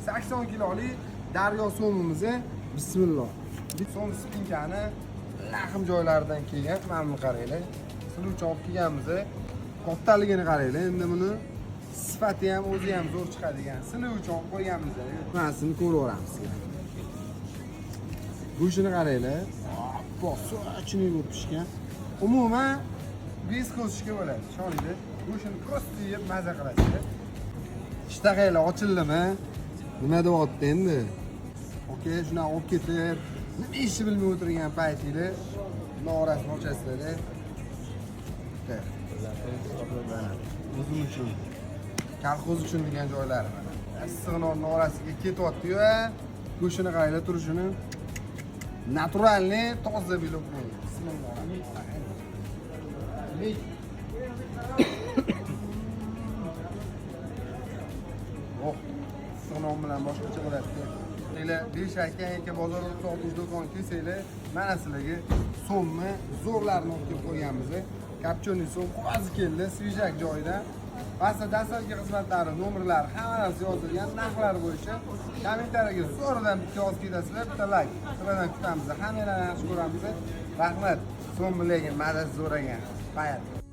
80 kilolik daryo so'mimiz. Bismillah. So'm spinkani lahm joylaridan kelgan. Mana buni qaranglar. Siluvchi olib kelganmiz. Kattaligini qaranglar. Endi buni sifati ham o'zi ham zo'r chiqadigan. Siluvchi olib qo'yganmiz. Manasini ko'raveramiz. Go'shtini qaranglar. Sochini yuvib pishgan. Umuman bez ko'zishga bo'ladi. Ishoninglar. Go'shtini prosta yeb maza qilasiz. Ishtahanglar ochildimi? Nima deyapti endi? Okey, shuni olib ketib, nima ishni bilmay o'tirgan paytinglar norasini ochasizlar. O'zim uchun, kolxoz uchun degan joylari mana. Issiqning norasiga ketyapti-yu, go'shtini qaranglar turishini. Naturalniy, toza bilib qo'ying. Oh, so'nom bilan boshqacha bo'ladi. Sizlar beshakka aka bozor sotish do'kon kelsanglar, mana sizlarga so'mni zo'rlarini olib kelib qo'yganmiz. Kapchoniy so'm qo'zi keldi, svijak joyida. Pastda dastlabki xizmatlari, nomerlari hamma narsa yozilgan, narxlari bo'yicha kommentariyaga zo'rdan bitta yozib ketasizlar, bitta like. Sizlardan kutamiz. Hammalarni yaxshi ko'ramiz. Rahmat. So'm bilan mazasi zo'r ekan. Bayat.